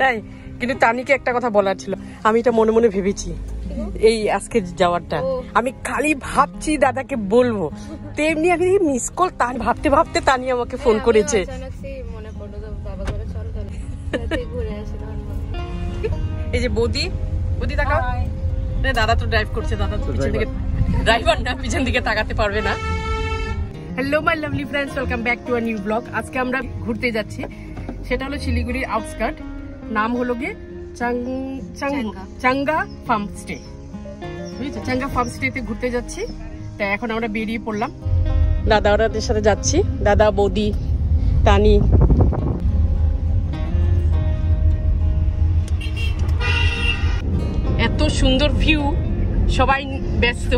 তাই কিন্তু তানিকে একটা কথা বলার ছিল, আমি এটা মনে মনে ভেবেছি এই আজকে যাওয়ারটা, আমি খালি ভাবছি দাদাকে বলবো, তেমনি আমি মিস কল তার ভাবতে ভাবতে তানি আমাকে ফোন করেছে। এই যে বৌদি, বৌদি তাকাও, দাদা তো ড্রাইভ করছে, দাদা তো পিছন দিকে ড্রাইভার না, পিছন দিকে তাকাতে পারবে না। Hello my lovely friends, welcome back to a new blog. আজকে আমরা ঘুরতে যাচ্ছি, সেটা হলো শিলিগুড়ির আউটস্কার্ট, নাম হলো গিয়ে চাঙ্গা ফার্ম স্টে। বুঝেছো, চাঙ্গা ফার্ম স্টেতে ঘুরতে যাচ্ছি। তা এখন আমরা বেরিয়ে পড়লাম, দাদা ওরাদের সাথে যাচ্ছি, দাদা বৌদি তানি। এত সুন্দর ভিউ, সবাই ব্যস্ত,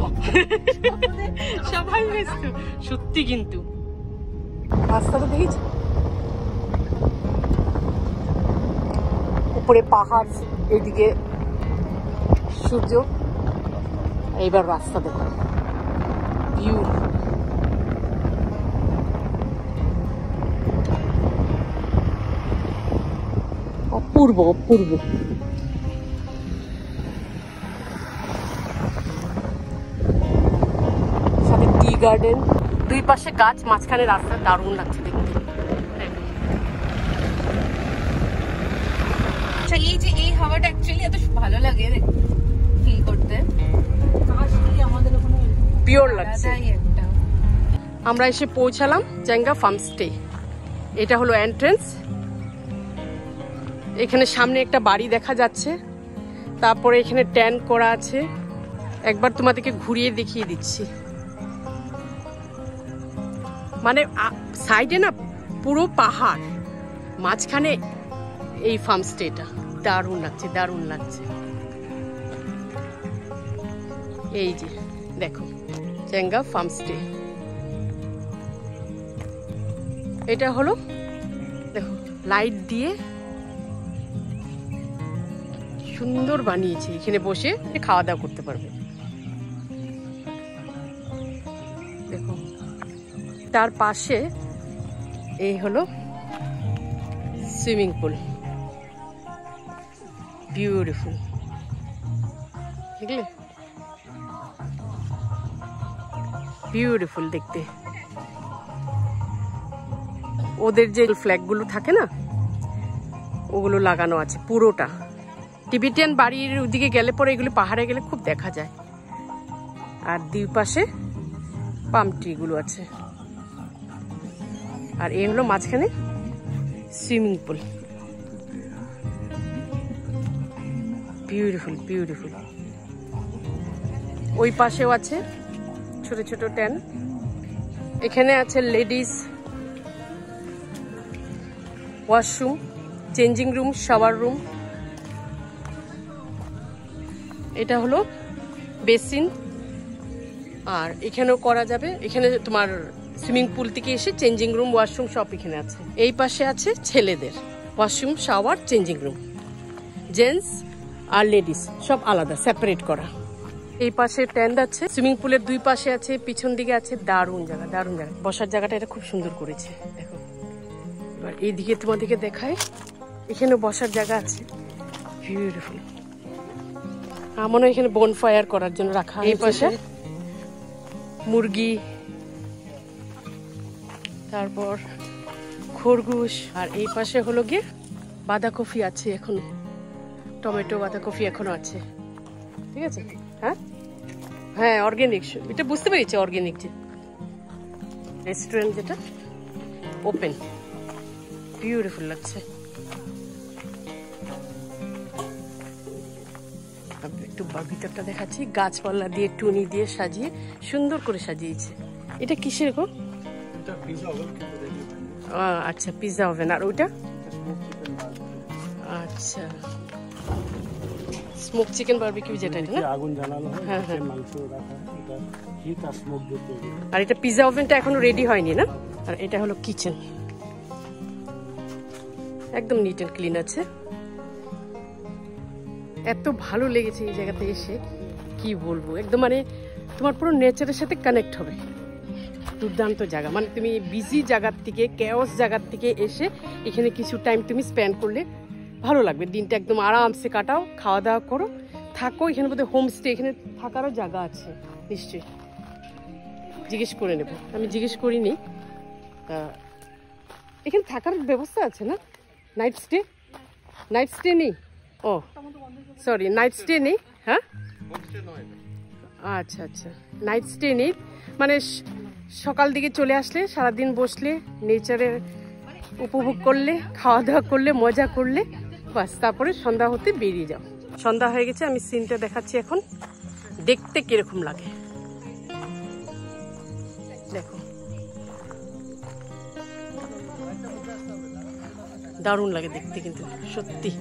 সবাই ব্যস্ত সত্যি। কিন্তু রাস্তাটা দেখিস, উপরে পাহাড়, এইদিকে সূর্য, এইবার রাস্তা দেখো, ভিউ অপূর্ব অপূর্ব। সাথে টি গার্ডেন, দুই পাশে গাছ, মাঝখানে রাস্তা, দারুণ লাগছে দেখতে। এই যে এই হাওয়াটা অ্যাকচুয়ালি এত ভালো লাগে ফিল করতে, পিওর লাগছে। আমরা এসে পৌঁছালাম চাঙ্গা ফার্ম স্টে। এটা হলো এন্ট্রেন্স। এখানে সামনে একটা বাড়ি দেখা যাচ্ছে, তারপরে এখানে ট্যান করা আছে। একবার তোমাদেরকে ঘুরিয়ে দেখিয়ে দিচ্ছি। মানে সাইডে না পুরো পাহাড়, মাঝখানে এই ফার্ম স্টেটা, দারুণ লাগছে, দারুণ লাগছে। এই যে দেখো চাঙ্গা ফার্ম স্টে, এটা হলো দেখো লাইট দিয়ে সুন্দর বানিয়েছে। এখানে বসে খাওয়া দাওয়া করতে পারবে। দেখো তার পাশে এই হলো সুইমিং পুল, বিউটিফুল, দেখলে বিউটিফুল দেখতে। ওদের যে ফ্ল্যাগ গুলো থাকে না, ওগুলো লাগানো আছে পুরোটা। টিবেটিয়ান বাড়ির ওদিকে গেলে পরে এগুলো পাহাড়ে গেলে খুব দেখা যায়। আর দুই পাশে পাম ট্রি গুলো আছে। আর এই হলো মাঝখানে সুইমিং পুল, বিউটিফুল বিউটিফুল। ওই পাশেও আছে ছোট ছোট ট্যান। এখানে আছে ladies washroom, changing room, shower room. এটা হলো বেসিন, আর এখানেও করা যাবে। এখানে তোমার সুইমিং পুল থেকে এসে চেঞ্জিং রুম, ওয়াশরুম সব এখানে আছে। এই পাশে আছে ছেলেদের washroom, shower, changing room. Gents আর লেডিস সব আলাদা, সেপারেট করা। এই পাশে ট্যান্ড আছে, সুইমিং পুলের দুই পাশে আছে, পিছন দিকে আছে। দারুণ জায়গা, দারুণ জায়গা। বসার জায়গাটা এটা খুব সুন্দর করেছে দেখো। এবার এইদিকে তোমাদেরকে দেখায়, এখানে বসার জায়গা আছে, বিউটিফুল। মনে হয় এখানে বন ফায়ার করার জন্য রাখা। এই পাশে মুরগি, তারপর খরগোশ। আর এই পাশে হলো গিয়ে বাঁধাকপি আছে এখনো, টমেটো, বাঁধাকপি এখনো আছে। ঠিক আছে, হ্যাঁ হ্যাঁ অর্গানিক, এটা বুঝতে পেরেছি অর্গানিক। যে রেস্টুরেন্ট যেটা ওপেন, বিউটিফুল লাগছে। একটু ভিতরটা দেখাচ্ছি, গাছপালা দিয়ে টুনি দিয়ে সাজিয়ে সুন্দর করে সাজিয়েছে। এটা কিসের গো? আচ্ছা পিজা ওভেন। আর ওইটা আচ্ছা স্মোক চিকেন বারবিকিউ, যেটা না আগুন জ্বালানো হয়, হ্যাঁ হ্যাঁ, মাংস রাখা, এটা হিট আর স্মোক দিয়ে তৈরি। আর এটা পিজা ওভেনটা এখনো রেডি হয়নি না। আর এটা হলো কিচেন, একদম নিট এন্ড ক্লিন আছে। এত ভালো লেগেছে এই জায়গাতে এসে, কি বলবো, একদম মানে তোমার পুরো নেচারের সাথে কানেক্ট হবে। দুর্দান্ত জায়গা, মানে তুমি বিজি জায়গার থেকে, কেওস জায়গার থেকে এসে এখানে কিছু টাইম তুমি স্পেন্ড করলে ভালো লাগবে, দিনটা একদম আরামসে কাটাও, খাওয়া দাওয়া করো, থাকো। এখানে বোধহয় হোমস্টে, এখানে থাকারও জায়গা আছে নিশ্চয়ই, জিজ্ঞেস করে নেব, আমি জিজ্ঞেস করিনি। এখানে থাকার ব্যবস্থা আছে না? নাইট স্টে নেই? ও সরি, নাইট স্টে নেই। হ্যাঁ আচ্ছা আচ্ছা, নাইট স্টে নেই, মানে সকাল দিকে চলে আসলে সারাদিন বসলে, নেচারের উপভোগ করলে, খাওয়া দাওয়া করলে, মজা করলে, বাস তারপরে সন্ধ্যা হতে বেরিয়ে যাও। সন্ধ্যা হয়ে গেছে, আমি সিনটা দেখাচ্ছি এখন, দেখতে কিরকম লাগে দেখো, দারুণ লাগে দেখতে কিন্তু সত্যি।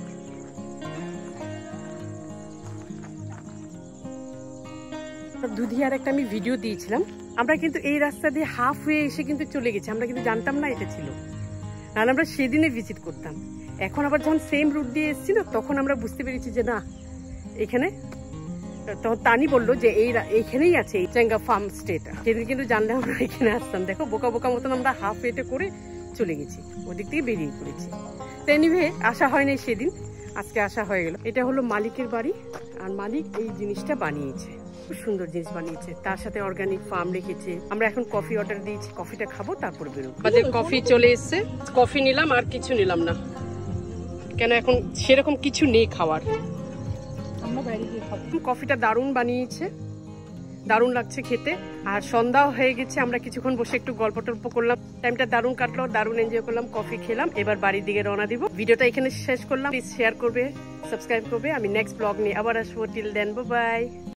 দুধিয়ার একটা আমি ভিডিও দিয়েছিলাম, আমরা কিন্তু এই রাস্তা দিয়ে হাফ ওয়ে এসে কিন্তু চলে গেছি, আমরা কিন্তু জানতাম না এটা ছিল, নাহলে আমরা সেদিনে ভিজিট করতাম। এখন আবার যখন সেম রুট দিয়ে এসেছি না, তখন আমরা বুঝতে পেরেছি যে না এখানে, তখন তানি বললো যে এইখানেই আছে এই চেঙ্গা ফার্ম স্টেটা, সেদিন কিন্তু জানলে আমরা এখানে আসতাম। দেখো বোকা বোকা মতন আমরা হাফ ওয়েটে করে চলে গেছি, ওদিক থেকে বেরিয়ে পড়েছি। তো এনিওয়ে আসা হয়নি সেদিন, আজকে আসা হয়ে গেল। এটা হলো মালিকের বাড়ি, আর মালিক এই জিনিসটা বানিয়েছে, খুব সুন্দর জিনিস বানিয়েছে, তার সাথে অর্গানিক ফার্ম রেখেছে। আমরা এখন কফি অর্ডার দিয়েছি, কফিটা খাবো তারপর বেরোবো। আমাদের কফি চলে এসছে, কফি নিলাম, আর কিছু নিলাম না, কেন এখন সেরকম কিছু নেই খাওয়ার। কফিটা দারুণ বানিয়েছে, দারুণ লাগছে খেতে। আর সন্ধ্যাও হয়ে গেছে, আমরা কিছুক্ষণ বসে একটু গল্প টল্প করলাম, টাইমটা দারুণ কাটলো, দারুণ এনজয় করলাম, কফি খেলাম। এবার বাড়ির দিকে রওনা দিব। ভিডিওটা এখানে শেষ করলাম, প্লিজ শেয়ার করবে, সাবস্ক্রাইব করবে। আমি নেক্সট ব্লগ নিয়ে আবার আসবো, টিল দেন বাই বাই।